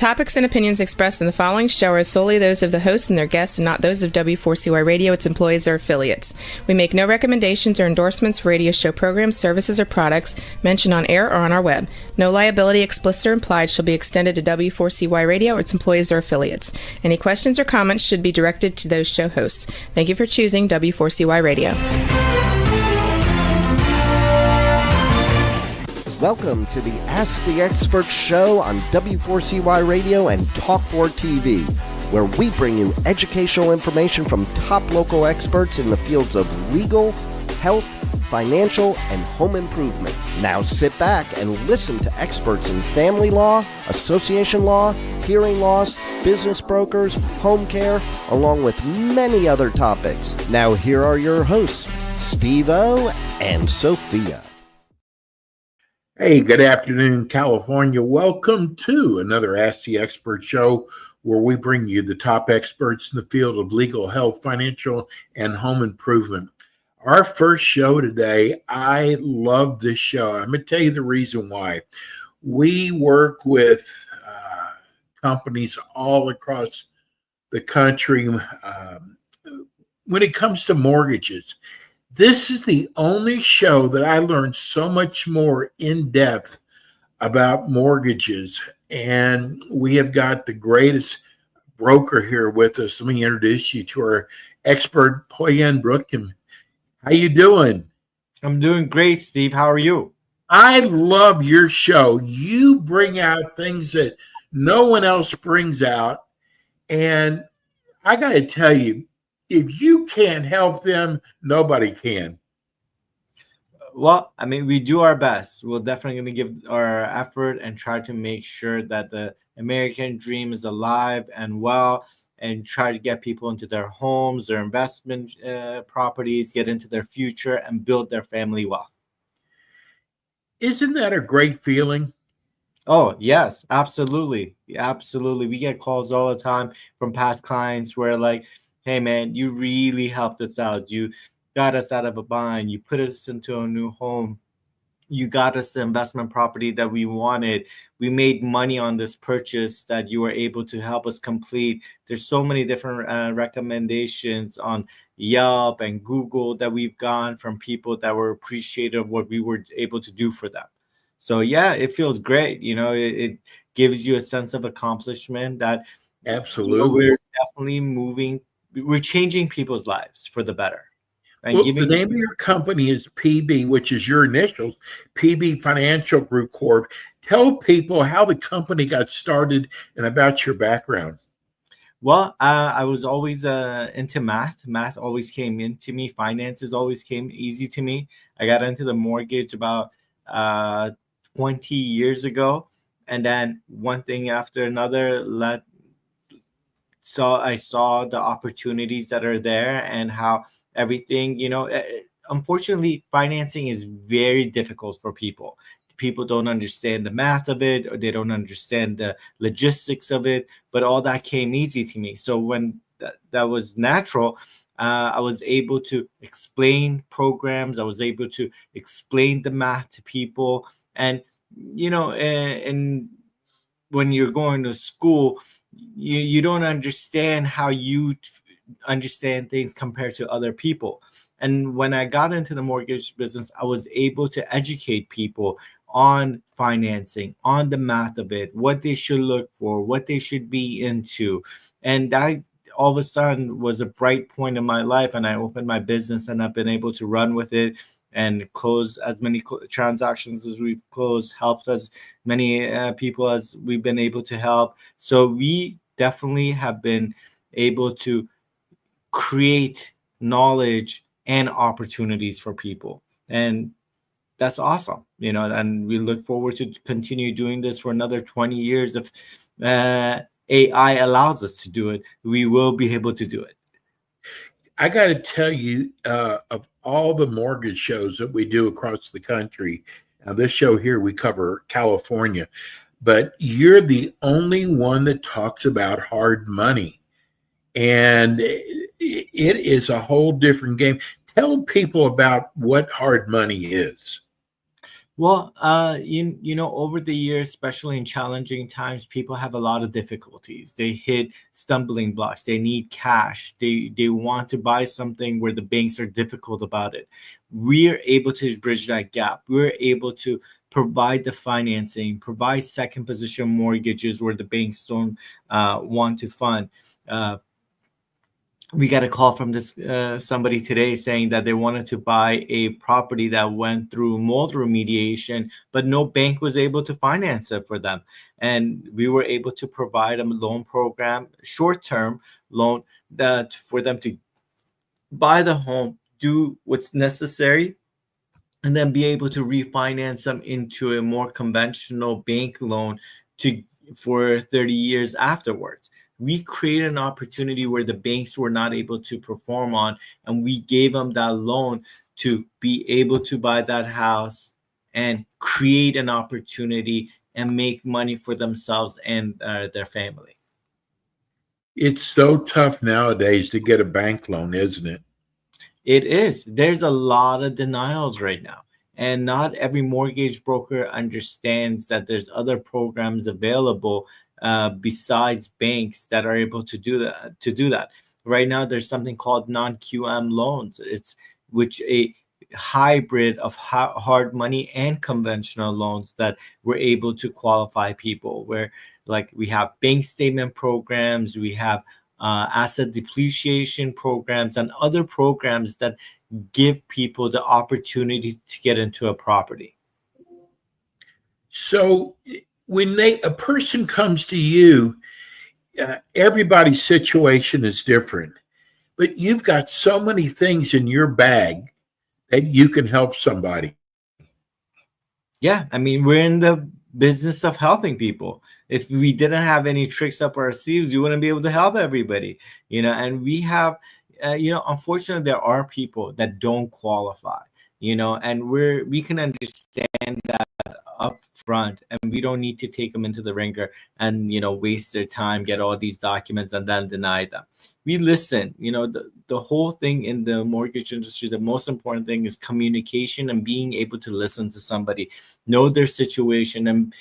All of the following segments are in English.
topics and opinions expressed in the following show are solely those of the hosts and their guests and not those of W4CY Radio, its employees, or affiliates. We make no recommendations or endorsements for radio show programs, services, or products mentioned on air or on our web. No liability, explicit or implied, shall be extended to W4CY Radio or its employees or affiliates. Any questions or comments should be directed to those show hosts. Thank you for choosing W4CY Radio. Welcome to the Ask the Expert show on W4CY Radio and Talk4 TV, where we bring you educational information from top local experts in the fields of legal, health, financial, and home improvement. Now sit back and listen to experts in family law, association law, hearing loss, business brokers, home care, along with many other topics. Now here are your hosts, Steve-O and Sophia. Hey, good afternoon, California. Welcome to another Ask the Expert show where we bring you the top experts in the field of legal, health, financial, and home improvement. Our first show today, I love this show. I'm going to tell you the reason why. We work with companies all across the country when it comes to mortgages. This is the only show that I learned so much more in depth about mortgages. And we have got the greatest broker here with us. Let me introduce you to our expert, Pouyan Broukhim. How you doing? I'm doing great, Steve. How are you? I love your show. You bring out things that no one else brings out. And I got to tell you, if you can't help them, nobody can. Well, I mean, we do our best. We're definitely going to give our effort and try to make sure that the American dream is alive and well, and try to get people into their homes, their investment properties, get into their future, and build their family wealth. Isn't that a great feeling? Oh, yes, absolutely. Absolutely. We get calls all the time from past clients where like, hey, man, you really helped us out. You got us out of a bind. You put us into a new home. You got us the investment property that we wanted. We made money on this purchase that you were able to help us complete. There's so many different recommendations on Yelp and Google that we've gotten from people that were appreciative of what we were able to do for them. So, yeah, it feels great. You know, it gives you a sense of accomplishment that absolutely we're definitely we're changing people's lives for the better. And well, the name of your company is PB, which is your initials, PB Financial Group Corp. Tell people how the company got started and about your background. Well, I was always into math. Math always came into me. Finances always came easy to me. I got into the mortgage about 20 years ago. And then one thing after another I saw the opportunities that are there and how everything, unfortunately, financing is very difficult for people. People don't understand the math of it, or they don't understand the logistics of it, but all that came easy to me. So when that was natural, I was able to explain programs. I was able to explain the math to people. And, and when you're going to school, you don't understand how you understand things compared to other people. And when I got into the mortgage business, I was able to educate people on financing, on the math of it, what they should look for, what they should be into. And that all of a sudden was a bright point in my life. And I opened my business and I've been able to run with it and close as many transactions as we've closed, helped as many people as we've been able to help. So we definitely have been able to create knowledge and opportunities for people. And that's awesome, and we look forward to continue doing this for another 20 years. If AI allows us to do it, we will be able to do it. I got to tell you, of all the mortgage shows that we do across the country, now this show here, we cover California, but you're the only one that talks about hard money. And it is a whole different game. Tell people about what hard money is. Well, over the years, especially in challenging times, people have a lot of difficulties. They hit stumbling blocks. They need cash. They want to buy something where the banks are difficult about it. We're able to bridge that gap. We're able to provide the financing, provide second position mortgages where the banks don't want to fund. We got a call from this somebody today saying that they wanted to buy a property that went through mold remediation, but no bank was able to finance it for them. And we were able to provide a loan program, short-term loan, that for them to buy the home, do what's necessary, and then be able to refinance them into a more conventional bank loan for 30 years afterwards. We created an opportunity where the banks were not able to perform on, and we gave them that loan to be able to buy that house and create an opportunity and make money for themselves and their family. It's so tough nowadays to get a bank loan, isn't it? It is. There's a lot of denials right now. And not every mortgage broker understands that there's other programs available besides banks that are able to do that. Right now, there's something called non-QM loans. It's a hybrid of hard money and conventional loans that we're able to qualify people, where like we have bank statement programs, we have asset depreciation programs, and other programs that give people the opportunity to get into a property. So when a person comes to you, everybody's situation is different, but you've got so many things in your bag that you can help somebody. Yeah, I mean, we're in the business of helping people. If we didn't have any tricks up our sleeves, we wouldn't be able to help everybody, and we have unfortunately, there are people that don't qualify, and we can understand that up front, and we don't need to take them into the ringer and, waste their time, get all these documents and then deny them. We listen. The whole thing in the mortgage industry, the most important thing is communication and being able to listen to somebody, know their situation, and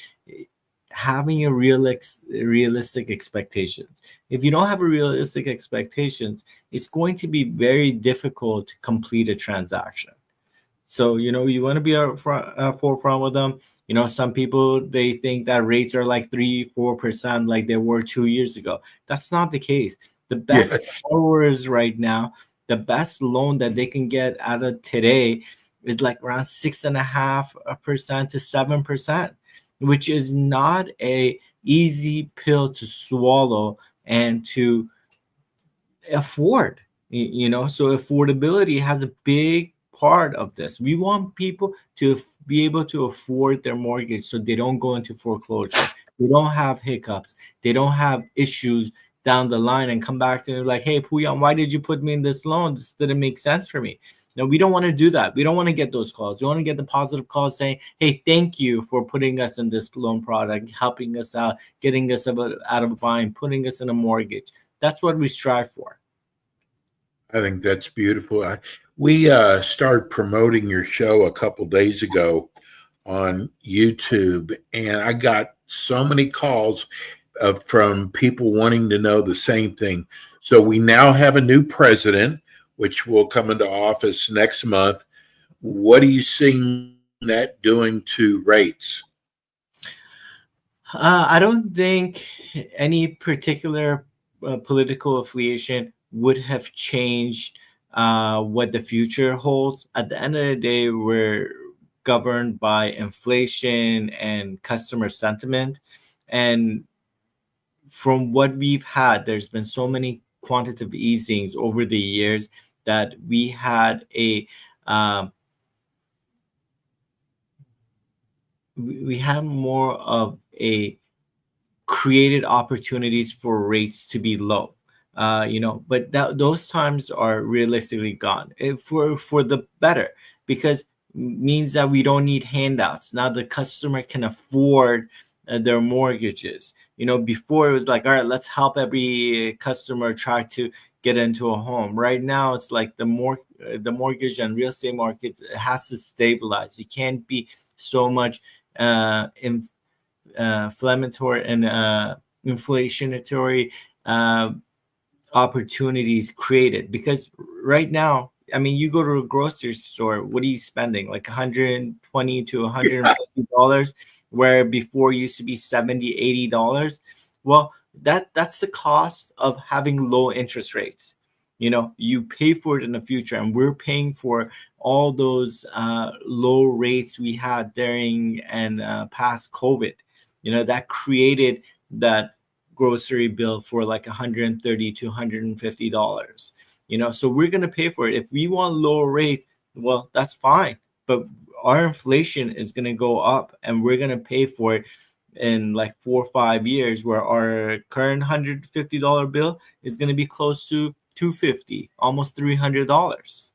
having a realistic expectations. If you don't have a realistic expectations, it's going to be very difficult to complete a transaction. So, you want to be forefront with them. Some people, they think that rates are like 3-4% like they were 2 years ago. That's not the case. The best borrowers right now, the best loan that they can get out of today is like around 6.5% to 7%. Which is not a easy pill to swallow and to afford, So affordability has a big part of this. We want people to be able to afford their mortgage so they don't go into foreclosure. They don't have hiccups. They don't have issues down the line and come back to me like, hey, Pouyan, why did you put me in this loan? This didn't make sense for me. No, we don't want to do that. We don't want to get those calls. We want to get the positive calls saying, hey, thank you for putting us in this loan product, helping us out, getting us out of a bind, putting us in a mortgage. That's what we strive for. I think that's beautiful. We started promoting your show a couple days ago on YouTube, and I got so many calls from people wanting to know the same thing. So we now have a new president, which will come into office next month. What are you seeing that doing to rates? I don't think any particular political affiliation would have changed what the future holds. At the end of the day, we're governed by inflation and customer sentiment. And from what we've had, there's been so many quantitative easings over the years that we had we have more of a created opportunities for rates to be low, but those times are realistically gone for the better, because means that we don't need handouts. Now the customer can afford their mortgages. Before it was like, all right, let's help every customer try to get into a home. Right now, it's like the mortgage and real estate market has to stabilize. It can't be so much inflammatory and inflationary opportunities created, because right now, I mean, you go to a grocery store, what are you spending? Like $120 to $150, where before used to be $70, $80. Well, that's the cost of having low interest rates. You pay for it in the future, and we're paying for all those low rates we had during and past COVID. That created that grocery bill for like $130 to $150. So we're going to pay for it. If we want lower rate, well, that's fine, but our inflation is going to go up, and we're going to pay for it in like 4 or 5 years, where our current $150 bill is going to be close to $250, almost $300.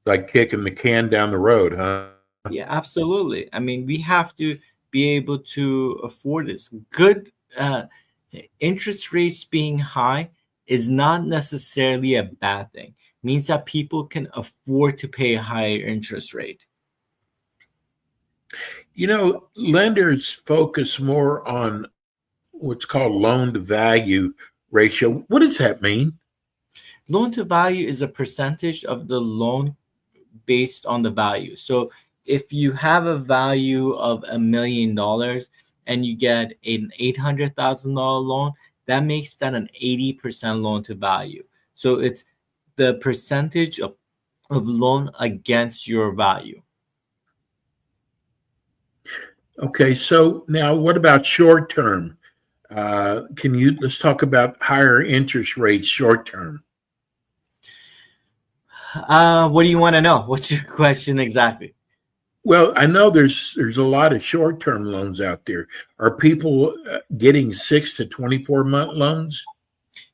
Like kicking the can down the road, huh? Yeah, absolutely. I mean, we have to be able to afford this. Good interest rates being high is not necessarily a bad thing. It means that people can afford to pay a higher interest rate. Lenders focus more on what's called loan to value ratio. What does that mean? Loan to value is a percentage of the loan based on the value. So if you have a value of $1 million and you get an $800,000 loan, that makes that an 80% loan to value. So it's the percentage of loan against your value. Okay, so now what about short term? Let's talk about higher interest rates short term. What do you want to know? What's your question exactly? Well, I know there's a lot of short term loans out there. Are people getting 6 to 24-month loans?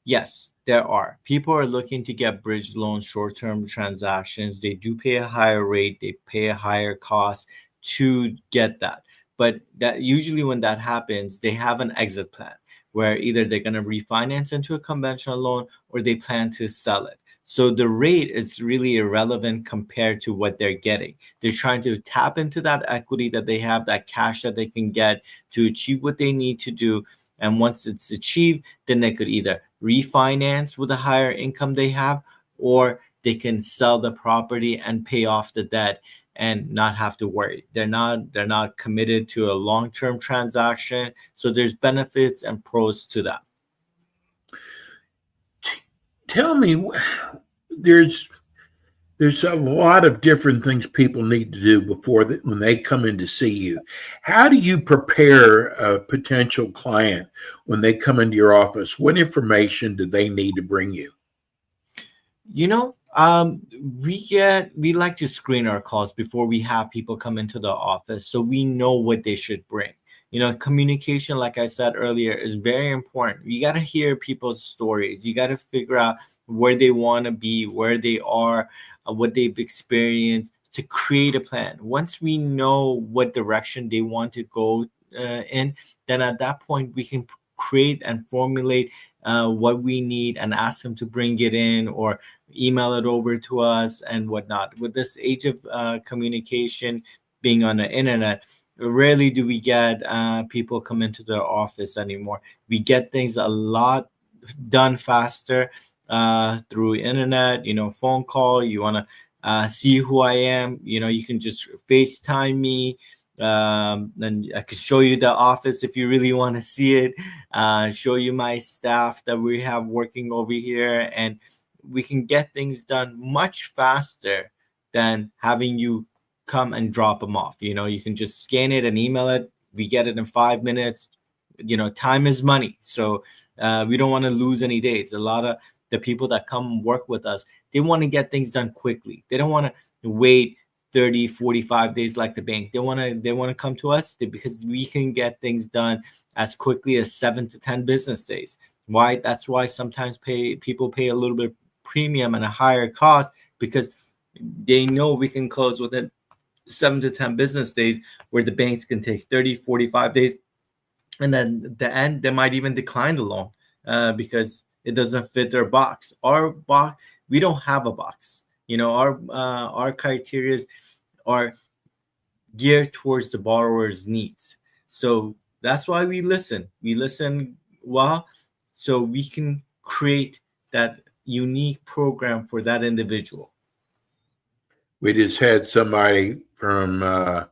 Yes, there are. People are looking to get bridge loans, short term transactions. They do pay a higher rate. They pay a higher cost to get that. But that usually when that happens, they have an exit plan where either they're going to refinance into a conventional loan or they plan to sell it. So the rate is really irrelevant compared to what they're getting. They're trying to tap into that equity that they have, that cash that they can get to achieve what they need to do. And once it's achieved, then they could either refinance with a higher income they have, or they can sell the property and pay off the debt and not have to worry. They're not committed to a long-term transaction. So there's benefits and pros to that. Tell me, there's a lot of different things people need to do when they come in to see you. How do you prepare a potential client when they come into your office? What information do they need to bring you? We like to screen our calls before we have people come into the office, so we know what they should bring. Communication, like I said earlier, is very important. You got to hear people's stories. You got to figure out where they want to be, where they are, what they've experienced, to create a plan. Once we know what direction they want to go in, then at that point we can create and formulate what we need and ask them to bring it in or email it over to us and whatnot. With this age of communication being on the internet, rarely do we get people come into the office anymore. We get things a lot done faster through internet, phone call. You want to see who I am, you can just FaceTime me. And I could show you the office if you really want to see it, show you my staff that we have working over here, and we can get things done much faster than having you come and drop them off. You can just scan it and email it. We get it in 5 minutes. Time is money. So we don't want to lose any days. A lot of the people that come work with us, they want to get things done quickly. They don't want to wait 30, 45 days like the bank. They want to come to us because we can get things done as quickly as 7 to 10 business days. Why? That's why sometimes people pay a little bit premium and a higher cost, because they know we can close within 7 to 10 business days, where the banks can take 30, 45 days. And then at the end, they might even decline the loan because it doesn't fit their box. Our box, we don't have a box. Our criteria are geared towards the borrower's needs. So that's why we listen. We listen well, so we can create that unique program for that individual. We just had somebody from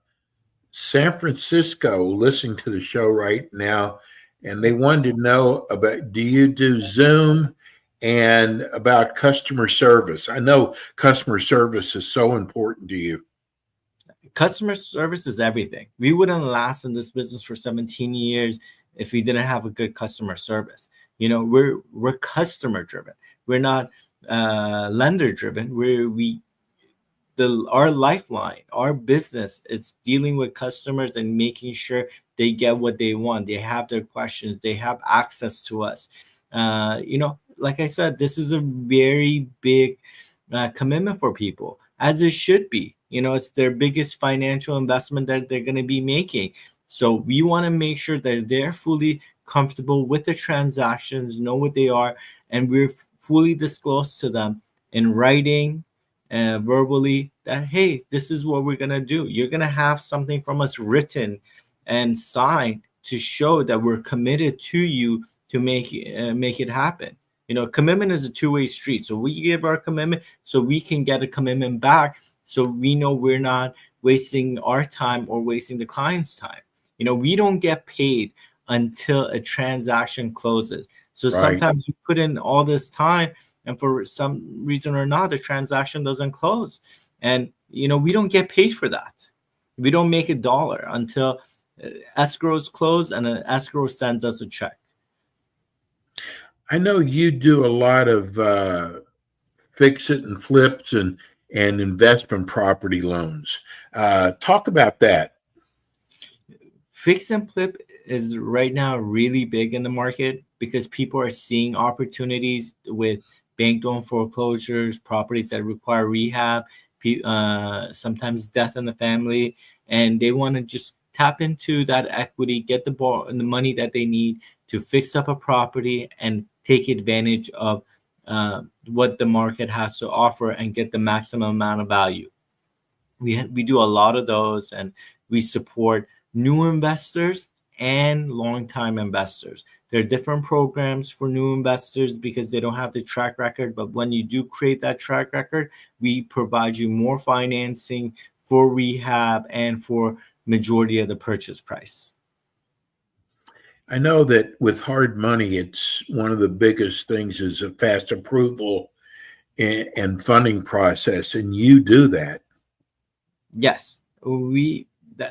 San Francisco listening to the show right now, and they wanted to know about, do you do Zoom, and about customer service? I know customer service is so important to you. Customer service is everything. We wouldn't last in this business for 17 years if we didn't have a good customer service. We're customer driven. We're not lender driven. Our lifeline, our business, it's dealing with customers and making sure they get what they want. They have their questions. They have access to us. Like I said, this is a very big commitment for people, as it should be. It's their biggest financial investment that they're going to be making. So we want to make sure that they're fully comfortable with the transactions, know what they are, and we're fully disclosed to them in writing and verbally that, hey, this is what we're going to do. You're going to have something from us written and signed to show that we're committed to you to make it happen. Commitment is a two-way street. So we give our commitment so we can get a commitment back, so we know we're not wasting our time or wasting the client's time. We don't get paid until a transaction closes. So Right. Sometimes you put in all this time, and for some reason or not, the transaction doesn't close. And, we don't get paid for that. We don't make $1 until escrows close and an escrow sends us a check. I know you do a lot of fix it and flips and investment property loans. Talk about that. Fix and flip is right now really big in the market because people are seeing opportunities with bank loan foreclosures, properties that require rehab, sometimes death in the family, and they want to just tap into that equity, get the money that they need to fix up a property and take advantage of what the market has to offer and get the maximum amount of value. We do a lot of those, and we support new investors and long-time investors. There are different programs for new investors because they don't have the track record, but when you do create that track record, we provide you more financing for rehab and for majority of the purchase price. I know that with hard money, it's one of the biggest things is a fast approval and funding process, and you do that. Yes,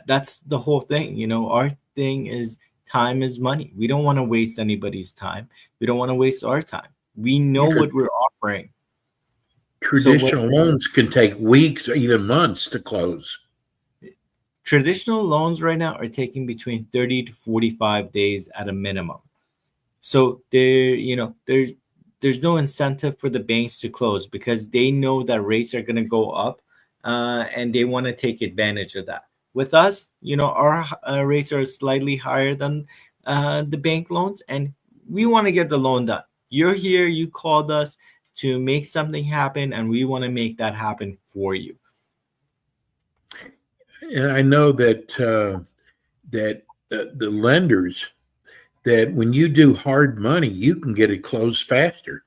that's the whole thing. Our thing is time is money. We don't want to waste anybody's time. We don't want to waste our time. We know what we're offering. Traditional loans can take weeks or even months to close. Traditional loans right now are taking between 30 to 45 days at a minimum. So there's no incentive for the banks to close because they know that rates are going to go up and they want to take advantage of that. With us, our rates are slightly higher than the bank loans, and we want to get the loan done. You're here, you called us to make something happen, and we want to make that happen for you. And I know that the lenders, that when you do hard money, you can get it closed faster.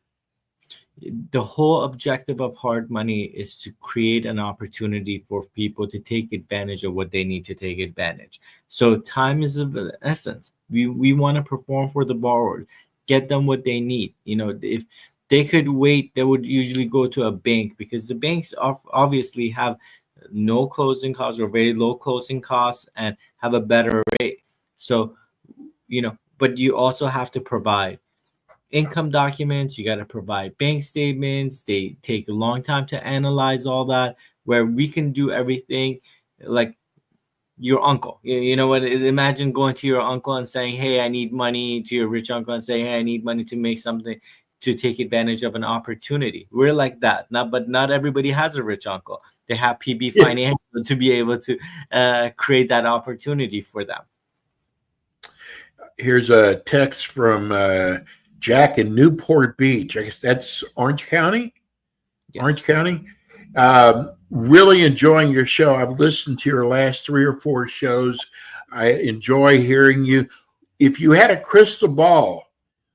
The whole objective of hard money is to create an opportunity for people to take advantage of what they need to take advantage. So time is of the essence. We want to perform for the borrowers, get them what they need. If they could wait, they would usually go to a bank because the banks obviously have no closing costs or very low closing costs and have a better rate. So, but you also have to provide income documents. You got to provide bank statements. They take a long time to analyze all that, where we can do everything like your uncle. Imagine going to your uncle and saying, hey, I need money, to your rich uncle and saying, hey, I need money to make something, to take advantage of an opportunity. We're like that. But not everybody has a rich uncle. They have PB Financial to be able to create that opportunity for them. Here's a text from Jack in Newport Beach. I guess that's Orange County. Yes. Orange County. Really enjoying your show. I've listened to your last 3 or 4 shows. I enjoy hearing you. If you had a crystal ball,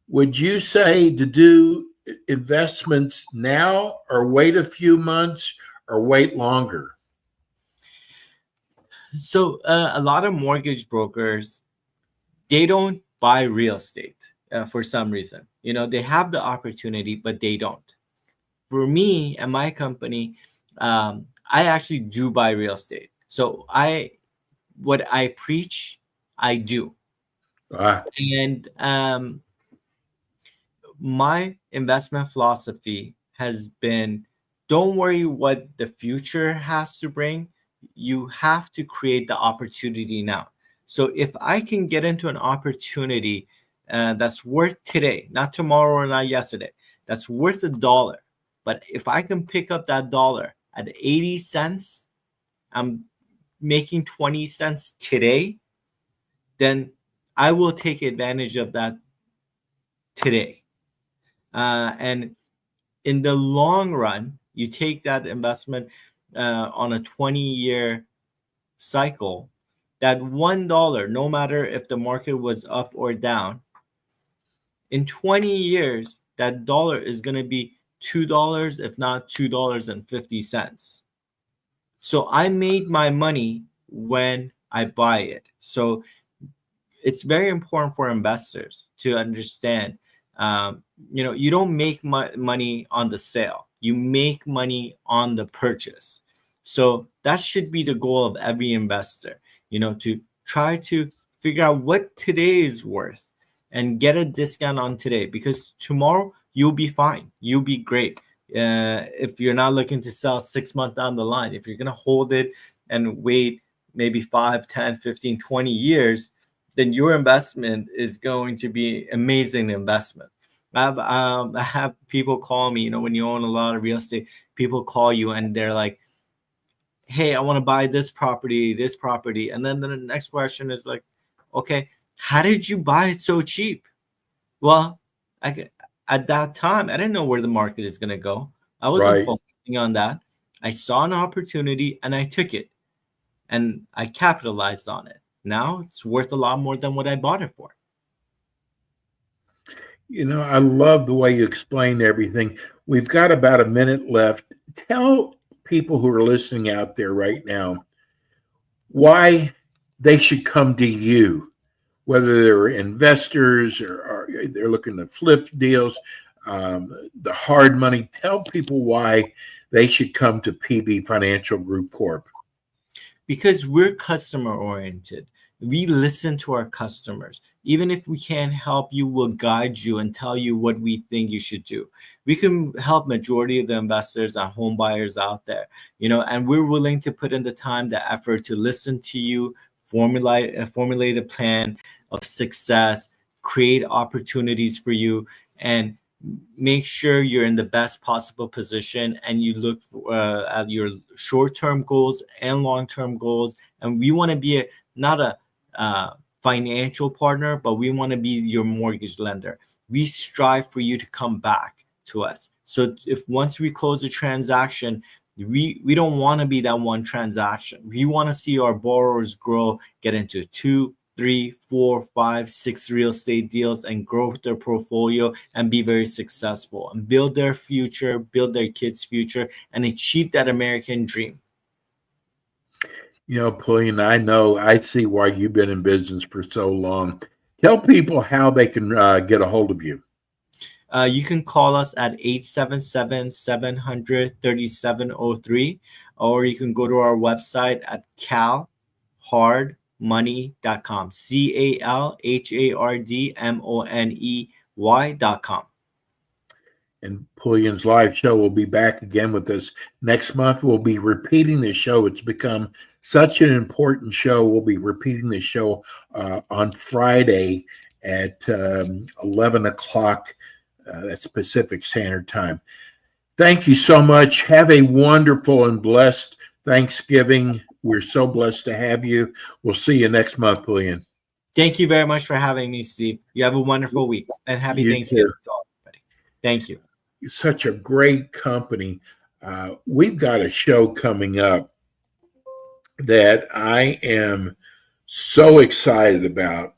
would you say to do investments now or wait a few months or wait longer? So a lot of mortgage brokers, they don't buy real estate for some reason. They have the opportunity, but they don't. For me and my company, I actually do buy real estate. So what I preach, I do. And my investment philosophy has been, don't worry what the future has to bring. You have to create the opportunity now. So if I can get into an opportunity that's worth today, not tomorrow or not yesterday, that's worth $1. But if I can pick up that dollar at 80 cents, I'm making 20 cents today, then I will take advantage of that today. And in the long run, you take that investment on a 20-year cycle, that $1, no matter if the market was up or down, in 20 years, that dollar is going to be $2, if not $2.50. So I made my money when I buy it. So it's very important for investors to understand, you don't make money on the sale. You make money on the purchase. So that should be the goal of every investor, to try to figure out what today is worth and get a discount on today, because tomorrow you'll be fine. You'll be great. If you're not looking to sell 6 months down the line, if you're going to hold it and wait maybe 5, 10, 15, 20 years, then your investment is going to be amazing investment. I have people call me, when you own a lot of real estate, people call you and they're like, hey, I want to buy this property. And then the next question is like, okay, how did you buy it so cheap? Well, at that time, I didn't know where the market is going to go. I wasn't focusing on that. I saw an opportunity and I took it and I capitalized on it. Now it's worth a lot more than what I bought it for. I love the way you explain everything. We've got about a minute left. Tell people who are listening out there right now why they should come to you, whether they're investors or they're looking to flip deals, the hard money. Tell people why they should come to PB Financial Group Corp. Because we're customer oriented. We listen to our customers. Even if we can't help you, we'll guide you and tell you what we think you should do. We can help majority of the investors and home buyers out there, and we're willing to put in the time, the effort to listen to you, formulate a plan of success, create opportunities for you, and make sure you're in the best possible position, and you look at your short-term goals and long-term goals. And we want to be not a financial partner, but we want to be your mortgage lender. We strive for you to come back to us. So if once we close a transaction, we don't want to be that one transaction. We want to see our borrowers grow, get into 2, 3, 4, 5, 6 real estate deals and grow their portfolio and be very successful and build their future, build their kids' future, and achieve that American dream. Pouyan, I see why you've been in business for so long. Tell people how they can get a hold of you. You can call us at 877-700-3703, or you can go to our website at calhardmoney.com, CALHARDMONEY.com. And Pouyan's live show will be back again with us next month. We'll be repeating the show. It's become such an important show. We'll be repeating the show on Friday at 11 o'clock. That's Pacific Standard Time. Thank you so much. Have a wonderful and blessed Thanksgiving. We're so blessed to have you. We'll see you next month, Pouyan. Thank you very much for having me, Steve. You have a wonderful week, and happy You Thanksgiving too. to all everybody. Thank you. Such a great company. We've got a show coming up that I am so excited about.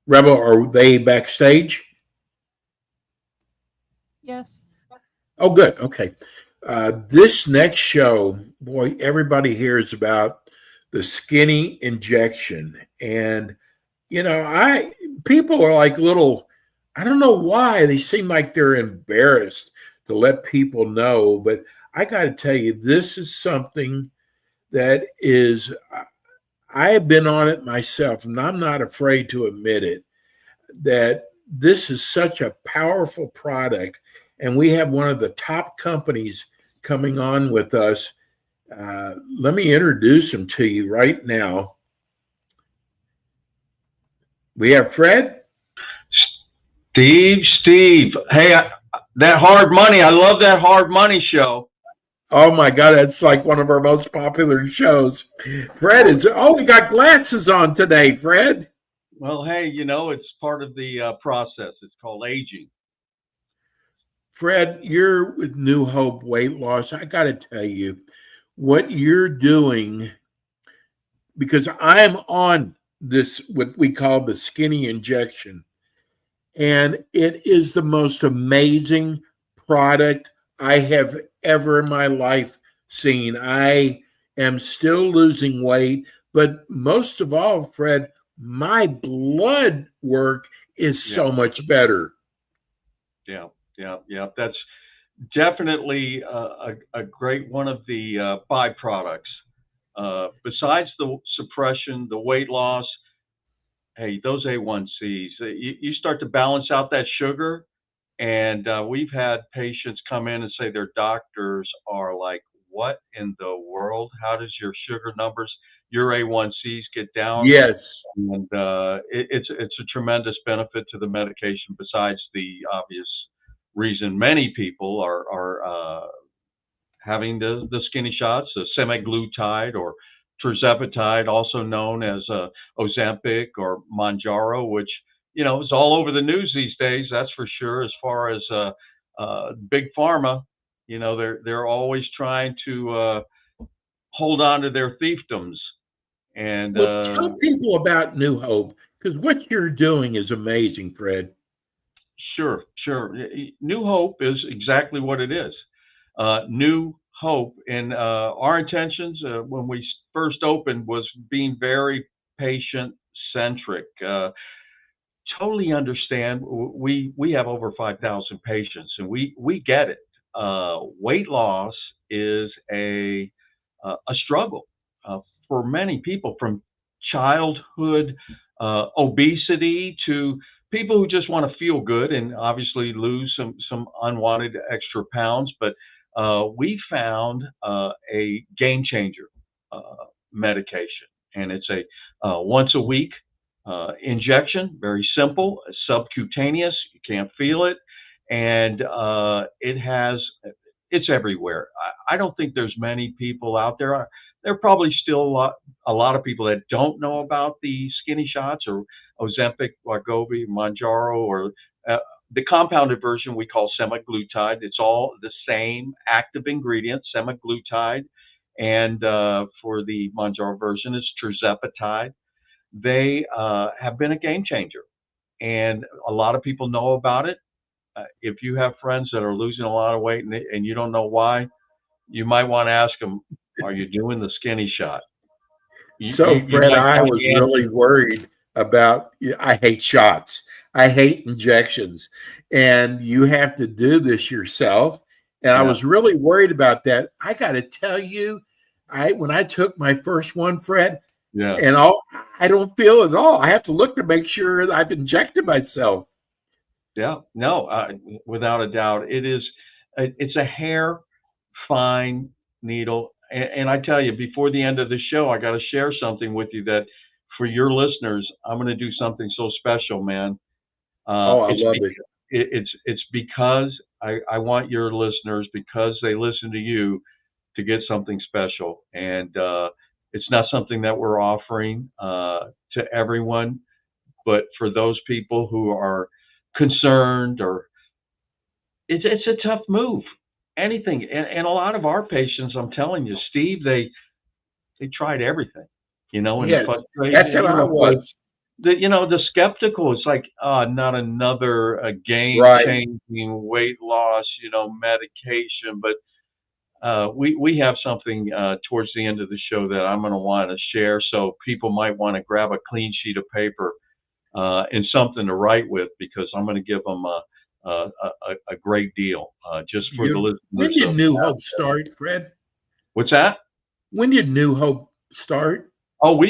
Rebel, are they backstage? Yes. Oh, good. Okay. This next show, boy, everybody hears about the skinny injection. And, people are like little, I don't know why they seem like they're embarrassed to let people know. But I got to tell you, this is something that is, I have been on it myself, and I'm not afraid to admit it, that this is such a powerful product. And we have one of the top companies coming on with us. Let me introduce them to you right now. We have Fred. Steve. Hey, that hard money. I love that hard money show. Oh my God, it's like one of our most popular shows. Fred we got glasses on today, Fred. Well, hey, it's part of the process. It's called aging. Fred, you're with New Hope Weight Loss. I got to tell you, what you're doing, because I'm on this, what we call the skinny injection, and it is the most amazing product I have ever in my life seen. I am still losing weight, but most of all, Fred, my blood work is so much better. Yeah. That's definitely a great one of the byproducts. Besides the suppression, the weight loss, hey, those A1Cs, you start to balance out that sugar. And we've had patients come in and say their doctors are like, what in the world? How does your sugar numbers, your A1Cs get down? Yes. And it's a tremendous benefit to the medication, besides the obvious reason many people are having the skinny shots, the semaglutide or tirzepatide, also known as Ozempic or Mounjaro, which is all over the news these days. That's for sure. As far as big pharma, they're always trying to hold on to their fiefdoms. And tell people about New Hope, because what you're doing is amazing, Fred. Sure. New Hope is exactly what it is. New Hope. And our intentions when we first opened was being very patient centric. Totally understand. We have over 5,000 patients, and we get it. Weight loss is a struggle for many people, from childhood obesity to people who just want to feel good and obviously lose some unwanted extra pounds. But we found a game changer medication, and it's a once a week injection, very simple, subcutaneous. You can't feel it, and it's everywhere. I don't think there's many people out there. There are probably still a lot of people that don't know about the skinny shots or Ozempic, Wegovy, Mounjaro, or the compounded version we call semaglutide. It's all the same active ingredient, semaglutide, and for the Mounjaro version, it's tirzepatide. They have been a game changer, and a lot of people know about it. If you have friends that are losing a lot of weight and you don't know why, you might want to ask them, are you doing the skinny shot? Fred, I was really worried about, I hate shots. I hate injections. And you have to do this yourself. And I was really worried about that. I got to tell you, when I took my first one, Fred, and I don't feel it at all. I have to look to make sure I've injected myself. Yeah, no, without a doubt. It's a hair fine needle. And I tell you, before the end of the show, I got to share something with you that for your listeners, I'm going to do something so special, man. I love it. It's because I want your listeners, because they listen to you, to get something special. And It's not something that we're offering to everyone, but for those people who are concerned, or it's a tough move. Anything, and a lot of our patients, I'm telling you, Steve, they tried everything, and the Yes, that's frustration, how I was. the skeptical. It's like, not another game Right. changing weight loss, medication. But we have something towards the end of the show that I'm going to want to share, so people might want to grab a clean sheet of paper and something to write with, because I'm going to give them a great deal just for the When listeners did of. New Hope start, Fred? What's that? When did New Hope start? Oh,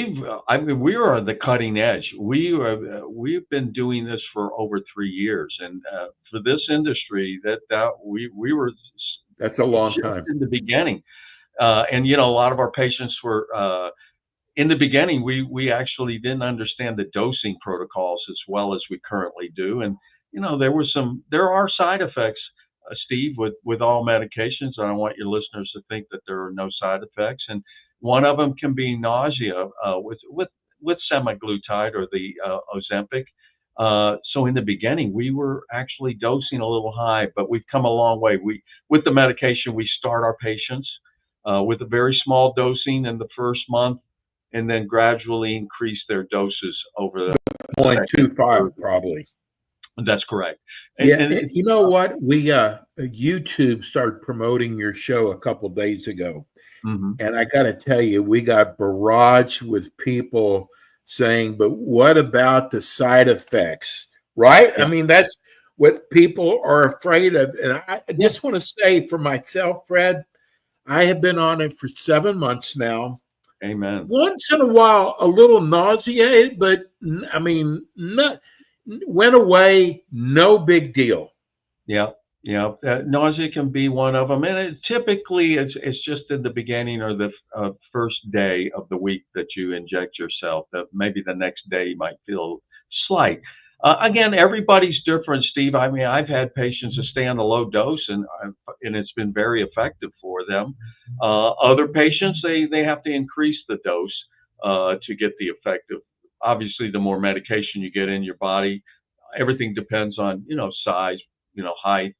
I mean, we are on the cutting edge. We've been doing this for over 3 years, and for this industry, we were That's a long just time. in the beginning. And a lot of our patients were in the beginning. We actually didn't understand the dosing protocols as well as we currently do, and there are side effects, Steve, with all medications. I don't want your listeners to think that there are no side effects, and one of them can be nausea with semaglutide or the Ozempic. So in the beginning, we were actually dosing a little high, but we've come a long way. With the medication, we start our patients with a very small dosing in the first month, and then gradually increase their doses over the 0.25 probably. That's correct. And you know what? We YouTube started promoting your show a couple days ago. Mm-hmm. And I got to tell you, we got barraged with people saying, but what about the side effects? Right? Yeah. I mean, that's what people are afraid of. And I just want to say for myself, Fred, I have been on it for 7 months now. Amen. Once in a while, a little nauseated, but I mean, went away, no big deal. Yeah. Nausea can be one of them, and typically it's just in the beginning or the first day of the week that you inject yourself. That maybe the next day you might feel slight. Again, everybody's different, Steve. I mean, I've had patients that stay on a low dose, and it's been very effective for them. Other patients, they have to increase the dose to get the effective. Obviously, the more medication you get in your body, everything depends on size, height,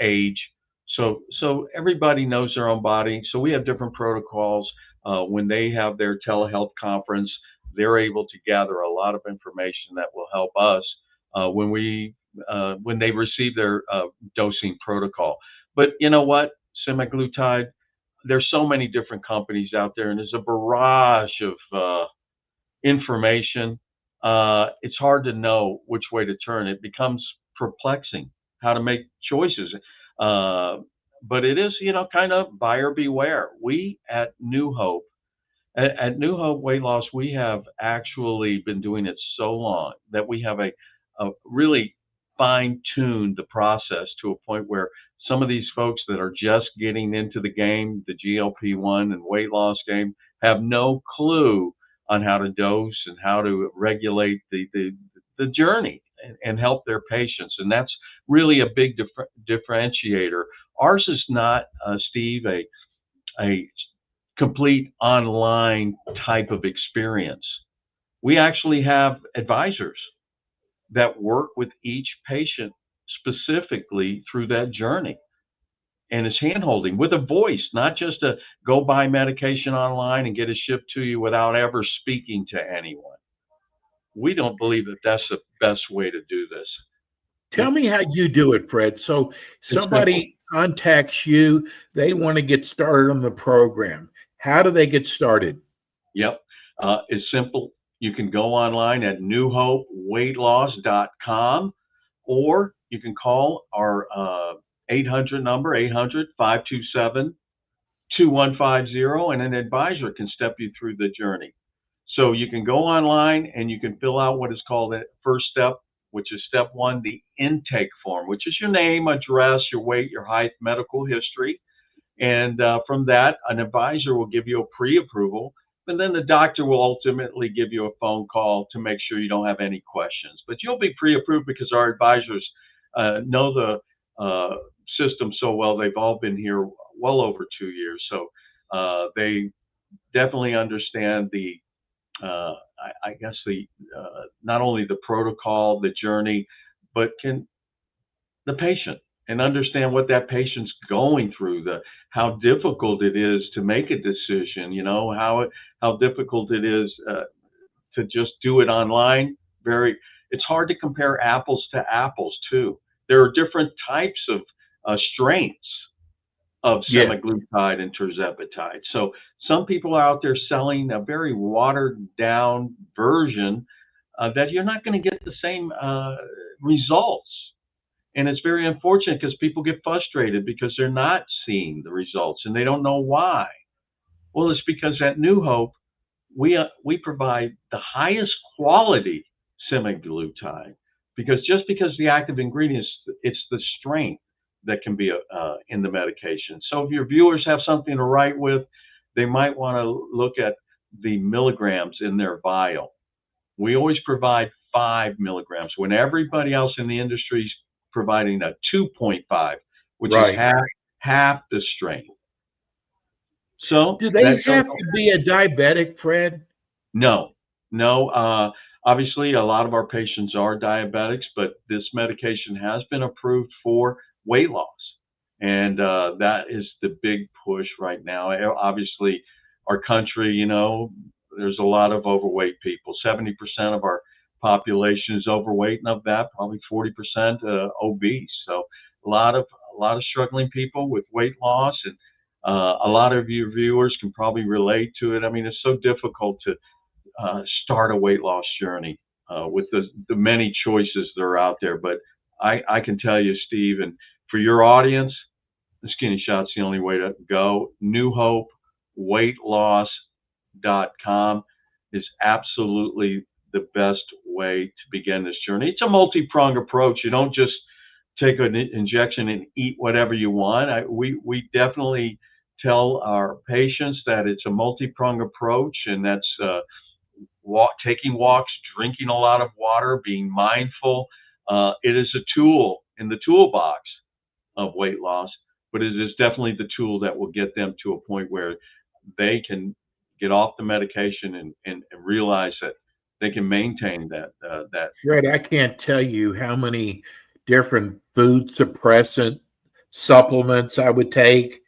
age. So everybody knows their own body. So we have different protocols. When they have their telehealth conference, they're able to gather a lot of information that will help us when they receive their dosing protocol. But you know what? Semaglutide, there's so many different companies out there, and there's a barrage of information. It's hard to know which way to turn. It becomes perplexing how to make choices. But it is, kind of buyer beware. We at New Hope, Weight Loss, we have actually been doing it so long that we have a really fine-tuned the process to a point where some of these folks that are just getting into the game, the GLP-1 and weight loss game, have no clue on how to dose and how to regulate the journey and help their patients. And that's really a big differentiator. Ours is not, Steve, a complete online type of experience. We actually have advisors that work with each patient specifically through that journey. And it's handholding with a voice, not just a go buy medication online and get it shipped to you without ever speaking to anyone. We don't believe that that's the best way to do this. Tell me how you do it, Fred. So somebody contacts you, they want to get started on the program. How do they get started? Yep. It's simple. You can go online at newhopeweightloss.com, or you can call our 800 number, 800-527-2150, and an advisor can step you through the journey. So you can go online and you can fill out what is called the first step, which is step 1, the intake form, which is your name, address, your weight, your height, medical history. And from that, an advisor will give you a pre-approval, and then the doctor will ultimately give you a phone call to make sure you don't have any questions. But you'll be pre-approved because our advisors know the system so well. They've all been here well over 2 years. So they definitely understand the I guess the not only the protocol, the journey, but can the patient and understand what that patient's going through, the how difficult it is to make a decision, how difficult it is to just do it online. It's hard to compare apples to apples too. There are different types of strains of Yeah. semaglutide and tirzepatide. So some people are out there selling a very watered down version that you're not going to get the same results. And it's very unfortunate because people get frustrated because they're not seeing the results and they don't know why. Well, it's because at New Hope, we provide the highest quality semaglutide because the active ingredients, it's the strength that can be in the medication. So if your viewers have something to write with, they might want to look at the milligrams in their vial. We always provide 5 milligrams when everybody else in the industry is providing a 2.5, which is Right. half the strength. So Do they have to be a diabetic, Fred? No. Obviously, a lot of our patients are diabetics, but this medication has been approved for weight loss. And that is the big push right now. Obviously, our country, there's a lot of overweight people. 70% of our population is overweight, and of that, probably 40% obese. So a lot of struggling people with weight loss, and a lot of your viewers can probably relate to it. I mean, it's so difficult to start a weight loss journey with the many choices that are out there. But I can tell you, Steve, and for your audience, the Skinny Shot's the only way to go. NewHopeWeightLoss.com is absolutely the best way to begin this journey. It's a multi-pronged approach. You don't just take an injection and eat whatever you want. We definitely tell our patients that it's a multi-pronged approach, and that's taking walks, drinking a lot of water, being mindful. It is a tool in the toolbox of weight loss, but it is definitely the tool that will get them to a point where they can get off the medication and realize that they can maintain that. Fred, I can't tell you how many different food suppressant supplements I would take.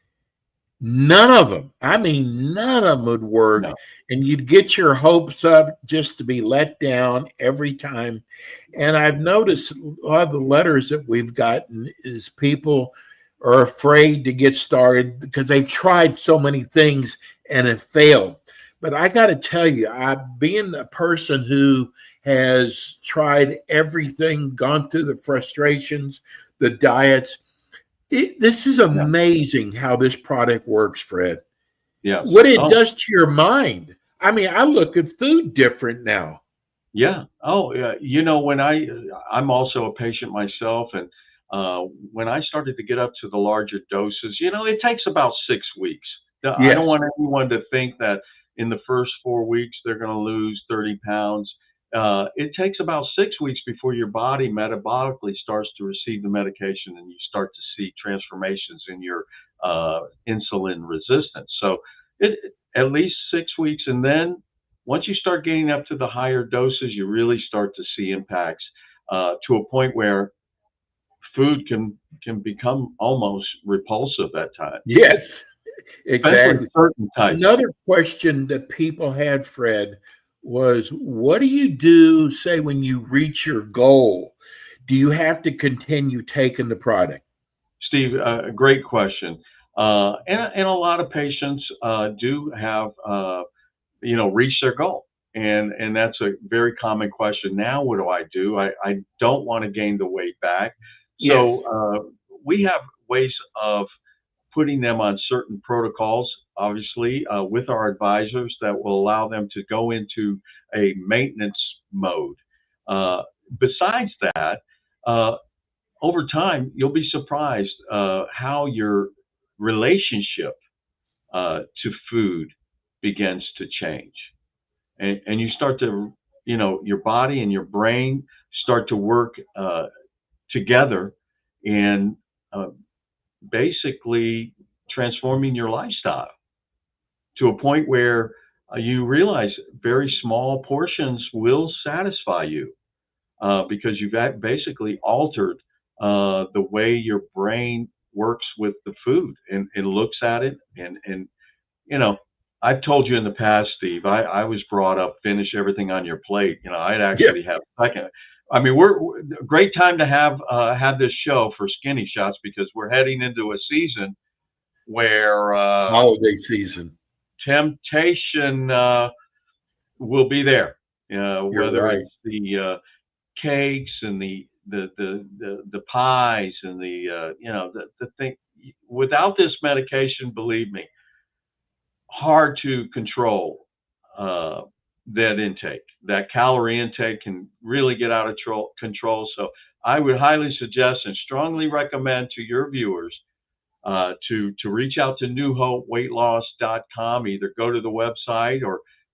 None of them would work. No. And you'd get your hopes up just to be let down every time. And I've noticed a lot of the letters that we've gotten is people are afraid to get started because they've tried so many things and have failed. But I got to tell you, being a person who has tried everything, gone through the frustrations, the diets, this is amazing how this product works, Fred. Yeah. What it does to your mind. I mean, I look at food different now. Yeah. Oh, yeah. When I'm also a patient myself, and when I started to get up to the larger doses, it takes about 6 weeks. Yes. I don't want anyone to think that in the first 4 weeks they're going to lose 30 pounds. It takes about 6 weeks before your body metabolically starts to receive the medication and you start to see transformations in your insulin resistance. So at least 6 weeks. And then once you start getting up to the higher doses, you really start to see impacts to a point where food can become almost repulsive at times. Yes, exactly. Certain types. Another question that people had, Fred, was what do you do, say, when you reach your goal? Do you have to continue taking the product? Steve, great question. And a lot of patients do have, reached their goal. And that's a very common question. Now, what do? I don't want to gain the weight back. So we have ways of putting them on certain protocols, obviously, with our advisors that will allow them to go into a maintenance mode. Besides that, over time, you'll be surprised how your relationship to food begins to change. And you start to, your body and your brain start to work together and basically transforming your lifestyle to a point where you realize very small portions will satisfy you because you've basically altered the way your brain works with the food and looks at it. And you know, I've told you in the past, Steve, I was brought up, finish everything on your plate. You know, I'd Yeah. actually have second. I mean, we're a great time to have this show for Skinny Shots because we're heading into a season where Holiday season. temptation will be there. You're Whether right. it's the cakes and the pies and the thing. Without this medication, believe me, hard to control that intake. That calorie intake can really get out of control. So I would highly suggest and strongly recommend to your viewers to reach out to newhopeweightloss.com. Either go to the website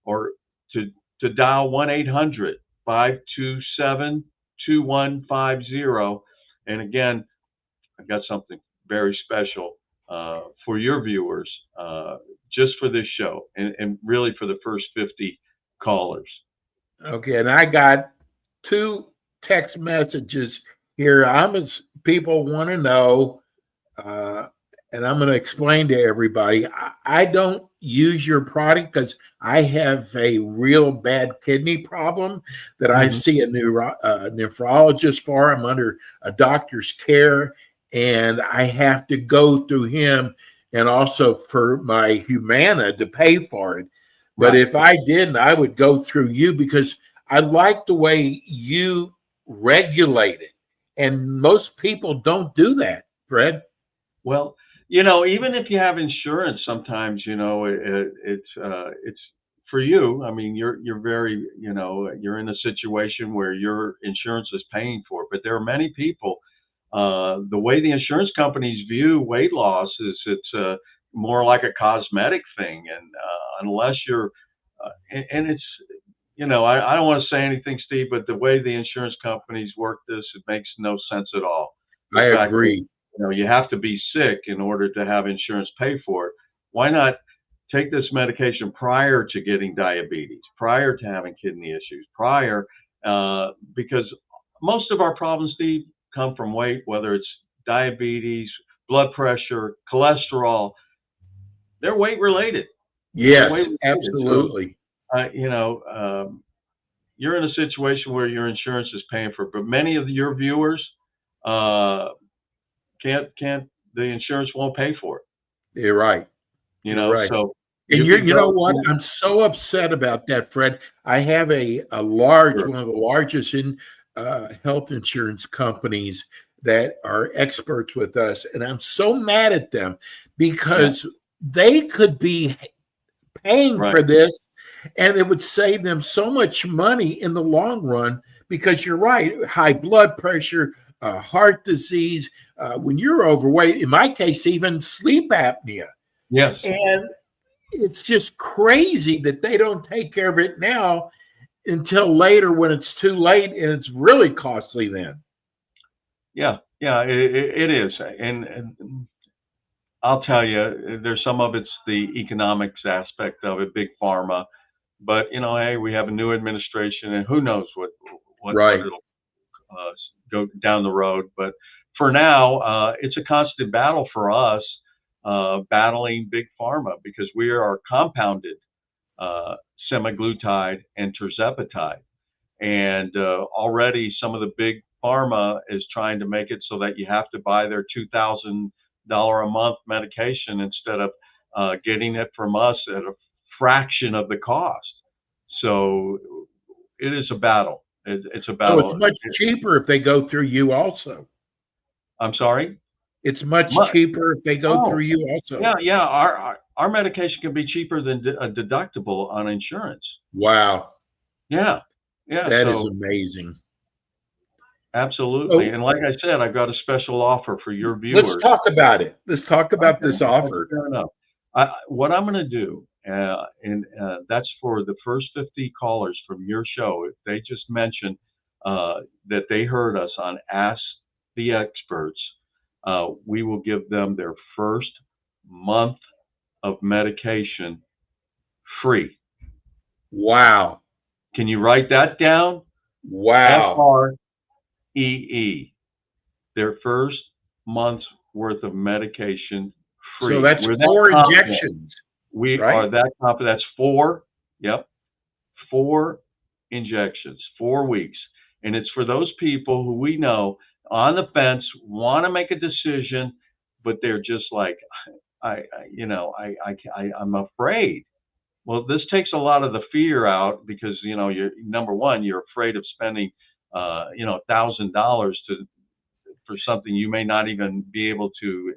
or to dial 1-800-527-2150. And again, I've got something very special for your viewers just for this show and really for the first 50 callers. Okay, and I got 2 text messages here. People want to know, and I'm going to explain to everybody. I don't use your product because I have a real bad kidney problem that I see a nephrologist for. I'm under a doctor's care, and I have to go through him and also for my Humana to pay for it. But Right. if I didn't, I would go through you because I like the way you regulate it. And most people don't do that, Fred. Well, even if you have insurance, sometimes it's for you. I mean, you're very you're in a situation where your insurance is paying for it, but there are many people. The way the insurance companies view weight loss is it's more like a cosmetic thing, and unless you're and it's I don't want to say anything, Steve, but the way the insurance companies work this, it makes no sense at all. The I fact that agree. you have to be sick in order to have insurance pay for it. Why not take this medication prior to getting diabetes, prior to having kidney issues, because most of our problems, Steve, come from weight, whether it's diabetes, blood pressure, cholesterol. They're weight related. Yes, absolutely. So, you're in a situation where your insurance is paying for it, but many of your viewers can't the insurance won't pay for it. You're right. You're right. So And you you know what? I'm so upset about that, Fred. I have a large, Sure. one of the largest in health insurance companies that are experts with us, and I'm so mad at them because they could be paying for this, and it would save them so much money in the long run. Because you're right, high blood pressure, heart disease, when you're overweight, in my case, even sleep apnea. Yes. And it's just crazy that they don't take care of it now until later when it's too late and it's really costly then. Yeah, it is. And I'll tell you, there's some of it's the economics aspect of it, big pharma. But, hey, we have a new administration and who knows what Right. it'll go down the road. But for now, it's a constant battle for us, battling big pharma because we are compounded semaglutide and tirzepatide. And already some of the big pharma is trying to make it so that you have to buy their $2,000 a month medication instead of getting it from us at a fraction of the cost. So it is a battle. It's a battle. Oh, it's much cheaper if they go through you also. I'm sorry? It's much cheaper if they go through you also. Yeah. Our medication can be cheaper than a deductible on insurance. Wow. Yeah. That is amazing. Absolutely. And like I said, I've got a special offer for your viewers. Let's talk about it. Let's talk about this offer. Fair enough. What I'm going to do, and that's for the first 50 callers from your show, if they just mention that they heard us on Ask the Experts, we will give them their first month of medication free. Wow. Can you write that down? Wow. FREE. Their first month's worth of medication free. So that's We're that 4 confident. injections. We right? are that confident. That's 4. Yep. 4 injections, 4 weeks. And it's for those people who we know on the fence, want to make a decision, but they're just like, I'm afraid. Well, this takes a lot of the fear out because, you're number one, you're afraid of spending, $1,000 for something you may not even be able to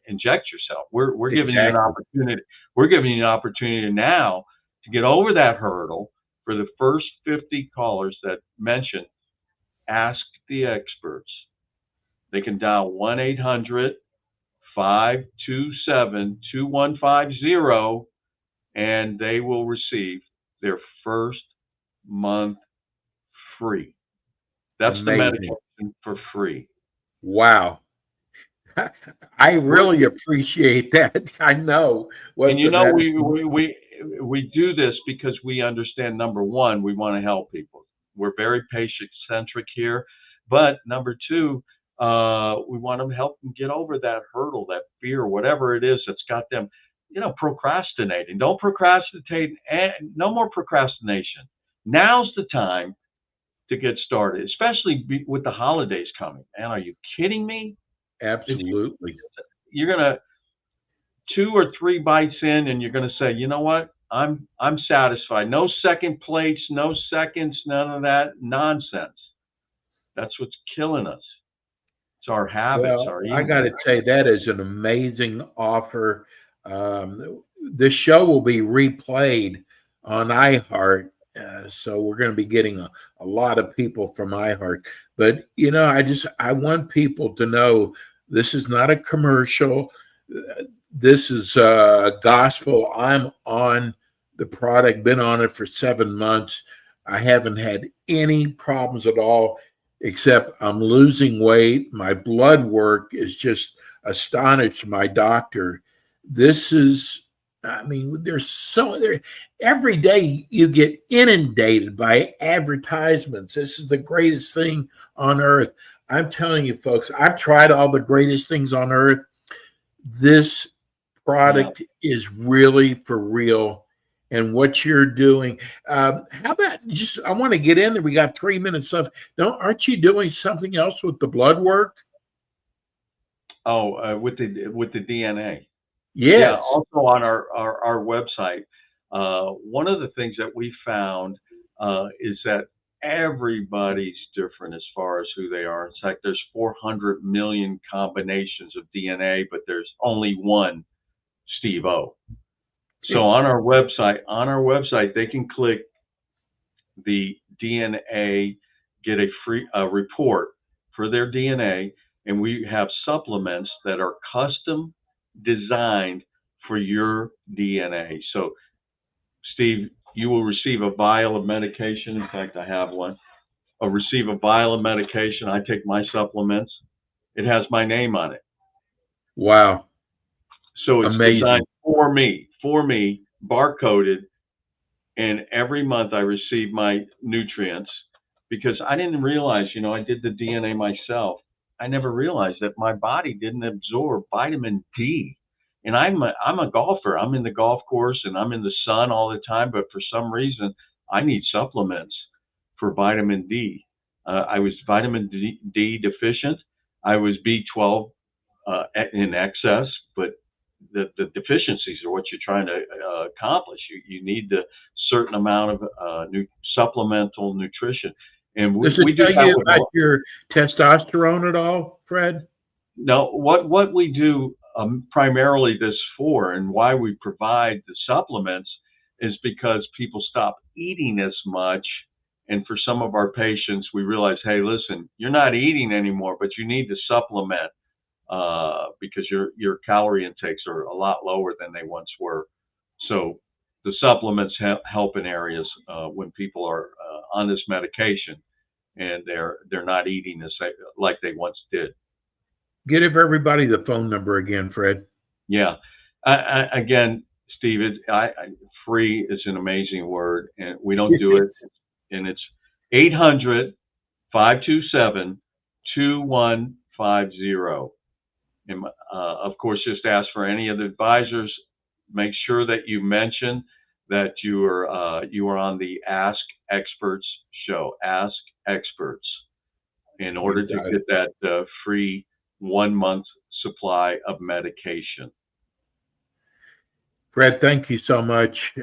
inject yourself. We're giving you an opportunity. We're giving you an opportunity now to get over that hurdle. For the first 50 callers that mention, ask the experts. They can dial 1-800-527-2150, and they will receive their first month free. That's Amazing. the medication for free. Wow. I really appreciate that. I know what and we do this because we understand, number one, we want to help people. We're very patient centric here, but number two, we want to help them get over that hurdle, that fear, whatever it is that's got them, procrastinating. Don't procrastinate. No more procrastination. Now's the time to get started, especially with the holidays coming. And are you kidding me? Absolutely. You're gonna 2 or 3 bites in, and you're gonna say, you know what? I'm satisfied. No second plates, no seconds, none of that nonsense. That's what's killing us. It's our habits. Well, I got to say that is an amazing offer. This show will be replayed on iHeart. So we're going to be getting a lot of people from iHeart. But, I want people to know this is not a commercial. This is gospel. I'm on the product, been on it for 7 months. I haven't had any problems at all, except I'm losing weight. My blood work is just astonished my doctor. This is, every day you get inundated by advertisements. This is the greatest thing on earth. I'm telling you, folks, I've tried all the greatest things on earth. This product is really for real. And what you're doing, how about I want to get in there. We got 3 minutes left. Aren't you doing something else with the blood work? Oh, with the DNA. Yes. Yeah, also on our website, one of the things that we found is that everybody's different as far as who they are. In fact, there's 400 million combinations of DNA, but there's only one Steve O. So on our website, they can click the DNA, get a free report for their DNA, and we have supplements that are custom designed for your DNA. So, Steve, you will receive a vial of medication. In fact, I have one. I'll receive a vial of medication. I take my supplements. It has my name on it. Wow. So it's amazing. Designed for me, barcoded. And every month I receive my nutrients because I didn't realize, I did the DNA myself. I never realized that my body didn't absorb vitamin D. And I'm a golfer. I'm in the golf course and I'm in the sun all the time. But for some reason, I need supplements for vitamin D. I was vitamin D deficient. I was B12 in excess, but the deficiencies are what you're trying to accomplish. You need the certain amount of supplemental nutrition. And Does it tell you about your testosterone at all, Fred? No, what we do primarily this for, and why we provide the supplements, is because people stop eating as much. And for some of our patients, we realize, hey, listen, you're not eating anymore, but you need to supplement because your calorie intakes are a lot lower than they once were. So the supplements help in areas when people are on this medication and they're not eating like they once did. Give everybody the phone number again, Fred. Yeah. Again, Steve, free is an amazing word, and we don't do it. And it's 800-527-2150. And of course, just ask for any of the advisors. Make sure that you mention that you are on the Ask Experts show. Ask Experts, in order to get that free 1 month supply of medication. Fred, thank you so much.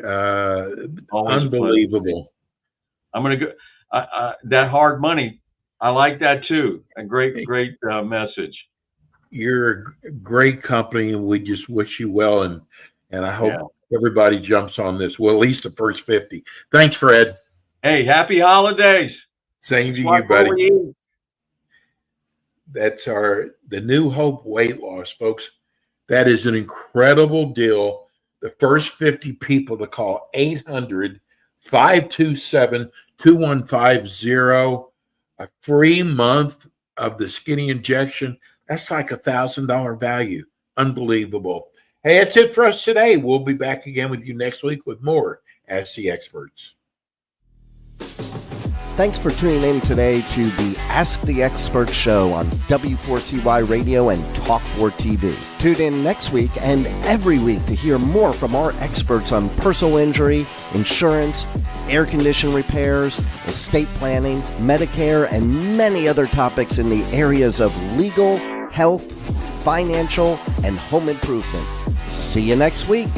Unbelievable. I'm going to go. That hard money, I like that too. A great message. You're a great company, and we just wish you well. And I hope everybody jumps on this. Well, at least the first 50. Thanks, Fred. Hey, happy holidays. Same to you, buddy. That's the New Hope weight loss, folks. That is an incredible deal. The first 50 people to call 800-527-2150, a free month of the skinny injection. That's like $1,000 value. Unbelievable. Hey, that's it for us today. We'll be back again with you next week with more Ask the Experts. Thanks for tuning in today to the Ask the Experts show on W4CY Radio and Talk4 TV. Tune in next week and every week to hear more from our experts on personal injury, insurance, air condition repairs, estate planning, Medicare, and many other topics in the areas of legal, health, financial, and home improvement. See you next week.